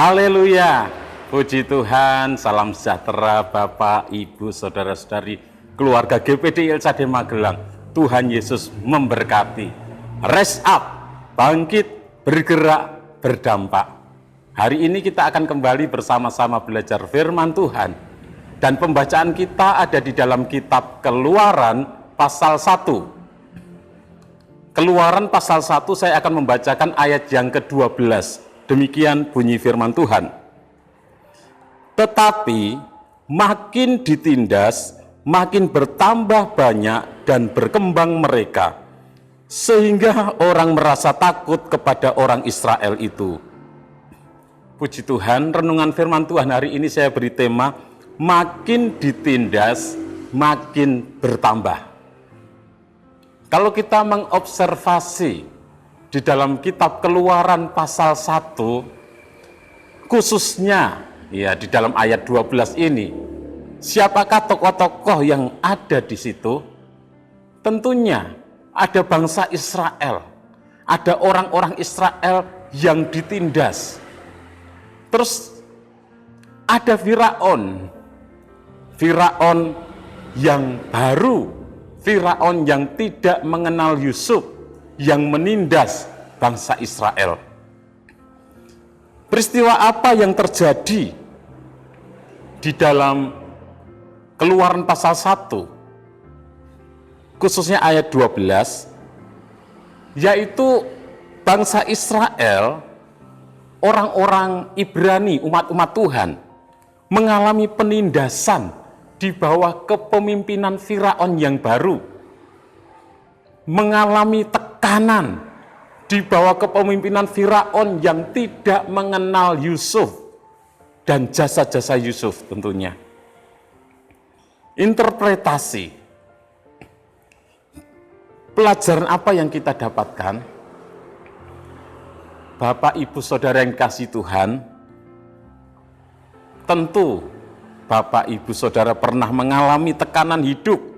Haleluya, puji Tuhan, salam sejahtera Bapak, Ibu, Saudara-saudari, keluarga GPD ILCD Magelang. Tuhan Yesus memberkati. Rise up, bangkit, bergerak, berdampak. Hari ini kita akan kembali bersama-sama belajar firman Tuhan. Dan pembacaan kita ada di dalam kitab Keluaran pasal 1. Keluaran pasal 1 saya akan membacakan ayat yang ke-12. Demikian bunyi firman Tuhan. Tetapi makin ditindas, makin bertambah banyak dan berkembang mereka, sehingga orang merasa takut kepada orang Israel itu. Puji Tuhan, renungan firman Tuhan hari ini saya beri tema, makin ditindas, makin bertambah. Kalau kita mengobservasi di dalam kitab Keluaran pasal 1, khususnya ya di dalam ayat 12 ini, siapakah tokoh-tokoh yang ada di situ? Tentunya ada bangsa Israel, ada orang-orang Israel yang ditindas. Terus ada Firaun yang baru, Firaun yang tidak mengenal Yusuf, yang menindas bangsa Israel. Peristiwa apa yang terjadi di dalam Keluaran pasal 1, khususnya ayat 12, yaitu bangsa Israel, orang-orang Ibrani, umat-umat Tuhan, mengalami penindasan di bawah kepemimpinan Firaun yang baru, mengalami tekanan di bawah kepemimpinan Firaun yang tidak mengenal Yusuf dan jasa-jasa Yusuf tentunya. Interpretasi. Pelajaran apa yang kita dapatkan? Bapak, Ibu, Saudara yang kasih Tuhan, tentu Bapak, Ibu, Saudara pernah mengalami tekanan hidup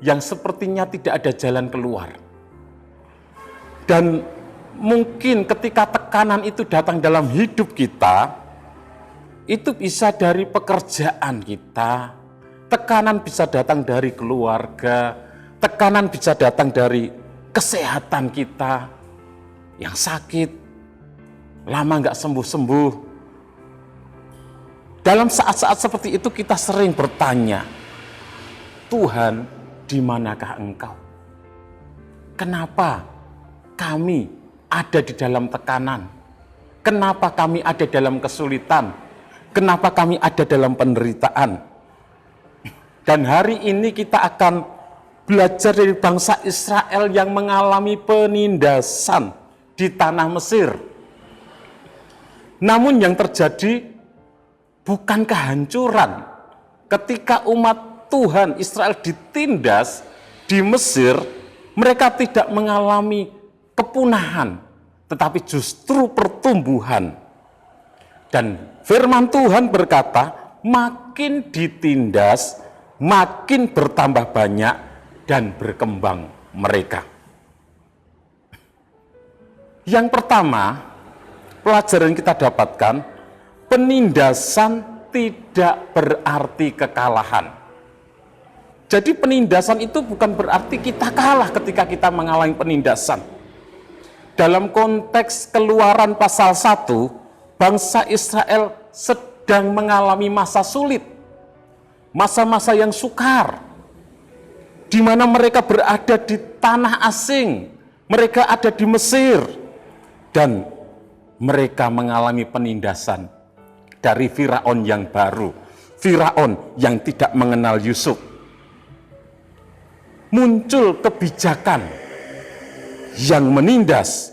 yang sepertinya tidak ada jalan keluar. Dan mungkin ketika tekanan itu datang dalam hidup kita, itu bisa dari pekerjaan kita, tekanan bisa datang dari keluarga, tekanan bisa datang dari kesehatan kita yang sakit, lama nggak sembuh-sembuh. Dalam saat-saat seperti itu kita sering bertanya, Tuhan, di manakah Engkau? Kenapa kami ada di dalam tekanan? Kenapa kami ada dalam kesulitan? Kenapa kami ada dalam penderitaan? Dan hari ini kita akan belajar dari bangsa Israel yang mengalami penindasan di tanah Mesir. Namun yang terjadi bukan kehancuran. Ketika umat Tuhan Israel ditindas di Mesir, mereka tidak mengalami kepunahan, tetapi justru pertumbuhan. Dan firman Tuhan berkata, makin ditindas, makin bertambah banyak dan berkembang mereka. Yang pertama, pelajaran kita dapatkan, penindasan tidak berarti kekalahan. Jadi penindasan itu bukan berarti kita kalah ketika kita mengalami penindasan. Dalam konteks Keluaran pasal 1, bangsa Israel sedang mengalami masa sulit, masa-masa yang sukar, di mana mereka berada di tanah asing, mereka ada di Mesir, dan mereka mengalami penindasan dari Firaun yang baru, Firaun yang tidak mengenal Yusuf. Muncul kebijakan yang menindas.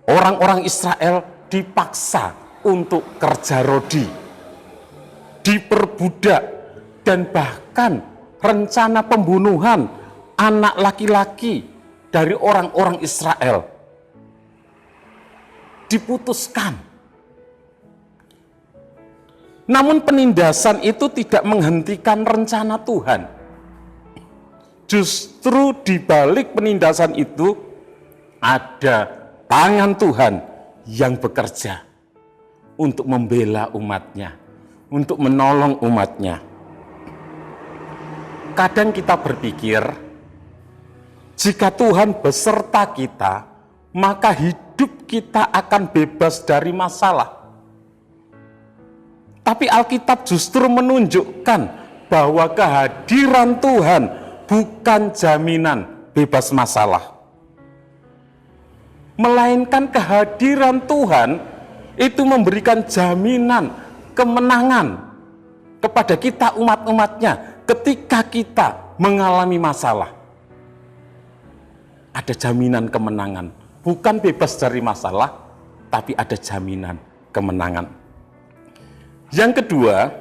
Orang-orang Israel dipaksa untuk kerja rodi, diperbudak, dan bahkan rencana pembunuhan anak laki-laki dari orang-orang Israel diputuskan. Namun penindasan itu tidak menghentikan rencana Tuhan. Justru di balik penindasan itu ada tangan Tuhan yang bekerja. untuk membela umatnya, untuk menolong umatnya. Kadang kita berpikir, jika Tuhan beserta kita, maka hidup kita akan bebas dari masalah. Tapi Alkitab justru menunjukkan bahwa kehadiran Tuhan bukan jaminan bebas masalah. Melainkan kehadiran Tuhan itu memberikan jaminan kemenangan kepada kita umat-umatnya ketika kita mengalami masalah. Ada jaminan kemenangan, bukan bebas dari masalah, tapi ada jaminan kemenangan. Yang kedua,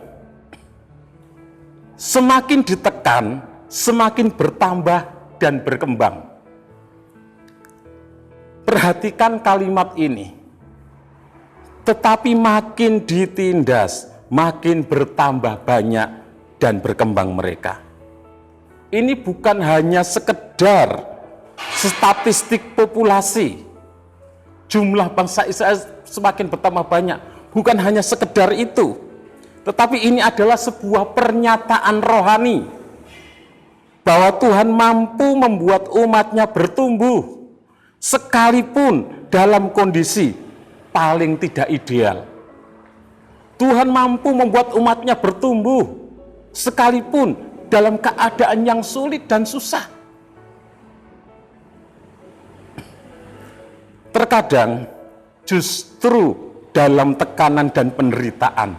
semakin ditekan, semakin bertambah dan berkembang. Perhatikan kalimat ini. Tetapi makin ditindas, makin bertambah banyak dan berkembang mereka. Ini bukan hanya sekedar statistik populasi. Jumlah bangsa Israel semakin bertambah banyak. Bukan hanya sekedar itu. Tetapi ini adalah sebuah pernyataan rohani. Bahwa Tuhan mampu membuat umatnya bertumbuh. Sekalipun dalam kondisi paling tidak ideal. Tuhan mampu membuat umatnya bertumbuh sekalipun dalam keadaan yang sulit dan susah. Terkadang justru dalam tekanan dan penderitaan,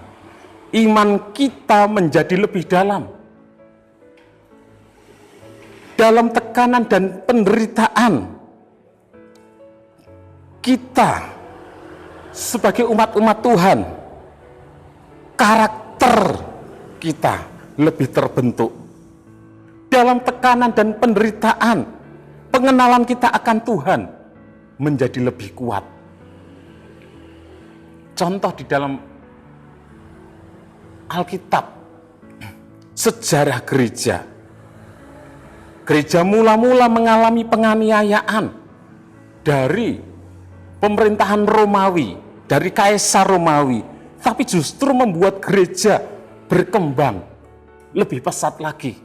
iman kita menjadi lebih dalam. Dalam tekanan dan penderitaan, kita sebagai umat-umat Tuhan, karakter kita lebih terbentuk. Dalam tekanan dan penderitaan, pengenalan kita akan Tuhan menjadi lebih kuat. Contoh di dalam Alkitab, sejarah gereja. Gereja mula-mula mengalami penganiayaan dari pemerintahan Romawi, dari Kaisar Romawi, tapi justru membuat gereja berkembang lebih pesat lagi.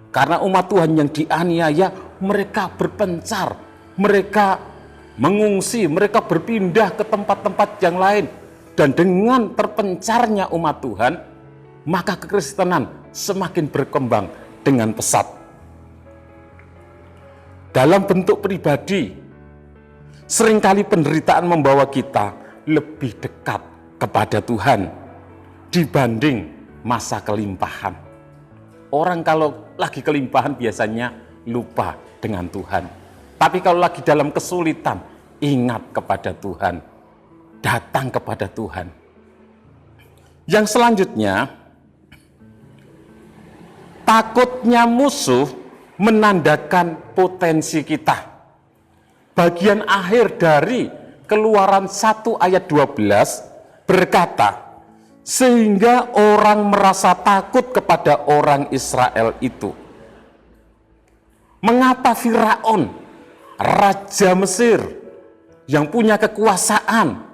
Karena umat Tuhan yang dianiaya, mereka berpencar, mereka mengungsi, mereka berpindah ke tempat-tempat yang lain. Dan dengan terpencarnya umat Tuhan, maka kekristenan semakin berkembang dengan pesat. Dalam bentuk pribadi, seringkali penderitaan membawa kita lebih dekat kepada Tuhan dibanding masa kelimpahan. Orang kalau lagi kelimpahan biasanya lupa dengan Tuhan. Tapi kalau lagi dalam kesulitan, ingat kepada Tuhan. Datang kepada Tuhan. Yang selanjutnya, takutnya musuh menandakan potensi kita. Bagian akhir dari Keluaran 1 ayat 12 berkata, sehingga orang merasa takut kepada orang Israel itu. Mengapa Firaun, raja Mesir, yang punya kekuasaan,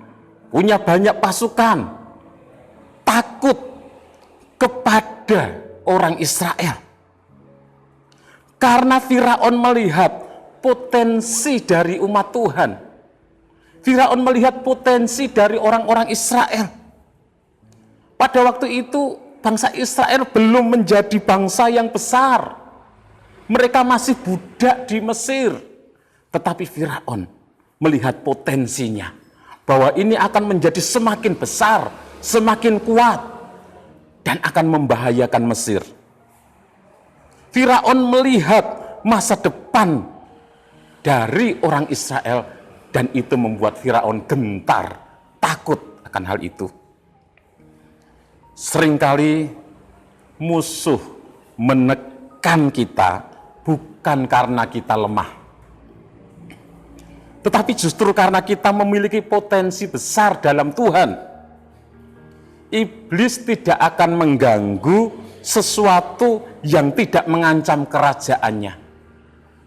punya banyak pasukan, takut kepada orang Israel? Karena Firaun melihat potensi dari umat Tuhan. Firaun melihat potensi dari orang-orang Israel. Pada waktu itu bangsa Israel belum menjadi bangsa yang besar. Mereka masih budak di Mesir. Tetapi Firaun melihat potensinya, bahwa ini akan menjadi semakin besar, semakin kuat, dan akan membahayakan Mesir. Firaun melihat masa depan dari orang Israel, dan itu membuat Firaun gentar, takut akan hal itu. Seringkali musuh menekan kita bukan karena kita lemah, tetapi justru karena kita memiliki potensi besar dalam Tuhan. Iblis tidak akan mengganggu sesuatu yang tidak mengancam kerajaannya.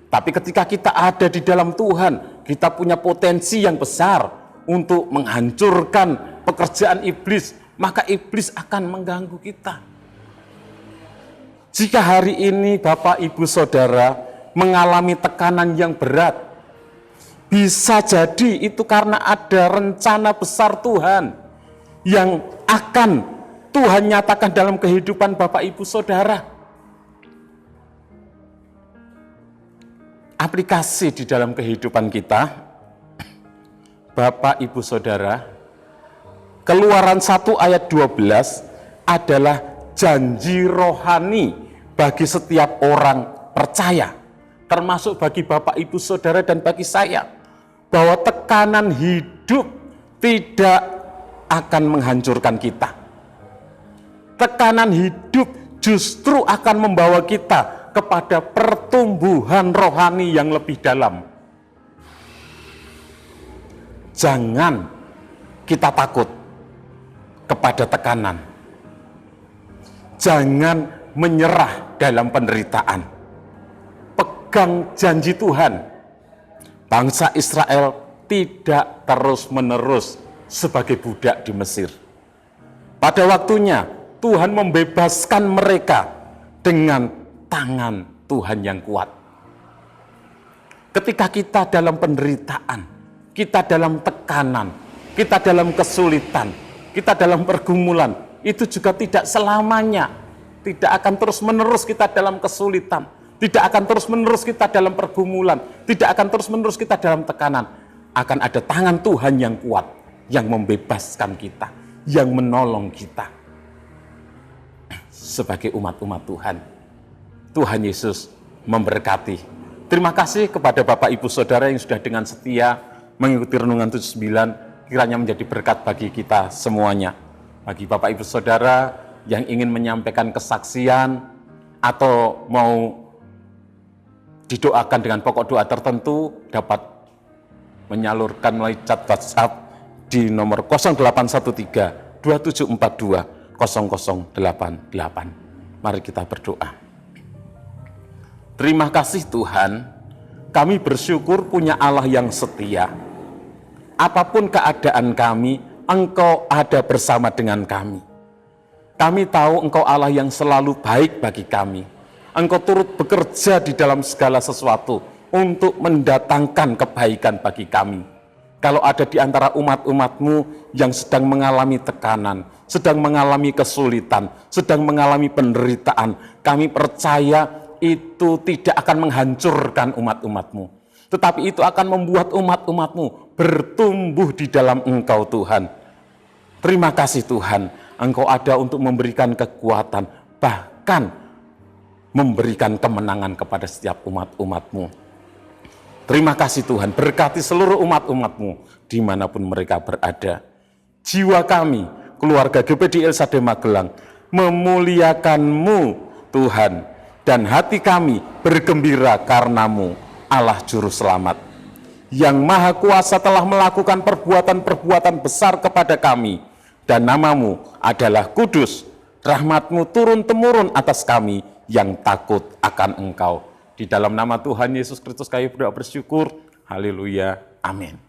Tapi ketika kita ada di dalam Tuhan, kita punya potensi yang besar untuk menghancurkan pekerjaan iblis, maka iblis akan mengganggu kita. Jika hari ini Bapak, Ibu, Saudara mengalami tekanan yang berat, bisa jadi itu karena ada rencana besar Tuhan yang akan Tuhan nyatakan dalam kehidupan Bapak, Ibu, Saudara. Aplikasi di dalam kehidupan kita, Bapak, Ibu, Saudara, Keluaran 1 ayat 12 adalah janji rohani bagi setiap orang percaya, termasuk bagi Bapak, Ibu, Saudara, dan bagi saya, bahwa tekanan hidup tidak akan menghancurkan kita. Tekanan hidup justru akan membawa kita kepada pertumbuhan rohani yang lebih dalam. Jangan kita takut kepada tekanan. Jangan menyerah dalam penderitaan. Pegang janji Tuhan. Bangsa Israel tidak terus-menerus sebagai budak di Mesir. Pada waktunya Tuhan membebaskan mereka dengan tangan Tuhan yang kuat. Ketika kita dalam penderitaan, kita dalam tekanan, kita dalam kesulitan, kita dalam pergumulan, itu juga tidak selamanya. Tidak akan terus-menerus kita dalam kesulitan, tidak akan terus-menerus kita dalam pergumulan, tidak akan terus-menerus kita dalam tekanan. Akan ada tangan Tuhan yang kuat, yang membebaskan kita, yang menolong kita. Sebagai umat-umat Tuhan, Tuhan Yesus memberkati. Terima kasih kepada Bapak, Ibu, Saudara yang sudah dengan setia mengikuti Renungan 79, kiranya menjadi berkat bagi kita semuanya. Bagi Bapak, Ibu, Saudara yang ingin menyampaikan kesaksian atau mau didoakan dengan pokok doa tertentu, dapat menyalurkan melalui chat WhatsApp di nomor 0813 2742 0088. Mari kita berdoa. Terima kasih Tuhan, kami bersyukur punya Allah yang setia. Apapun keadaan kami, Engkau ada bersama dengan kami. Kami tahu Engkau Allah yang selalu baik bagi kami. Engkau turut bekerja di dalam segala sesuatu untuk mendatangkan kebaikan bagi kami. Kalau ada di antara umat-umat-Mu yang sedang mengalami tekanan, sedang mengalami kesulitan, sedang mengalami penderitaan, kami percaya itu tidak akan menghancurkan umat-umat-Mu. Tetapi itu akan membuat umat-umat-Mu bertumbuh di dalam Engkau Tuhan. Terima kasih Tuhan. Engkau ada untuk memberikan kekuatan, bahkan memberikan kemenangan kepada setiap umat-umat-Mu. Terima kasih Tuhan, berkati seluruh umat-umat-Mu dimanapun mereka berada. Jiwa kami, keluarga GPD LSAD Magelang, memuliakan-Mu Tuhan, dan hati kami bergembira karena-Mu, Allah Juru Selamat. Yang Maha Kuasa telah melakukan perbuatan-perbuatan besar kepada kami, dan nama-Mu adalah kudus. Rahmat-Mu turun-temurun atas kami yang takut akan Engkau. Di dalam nama Tuhan Yesus Kristus kami berdoa bersyukur. Haleluya. Amin.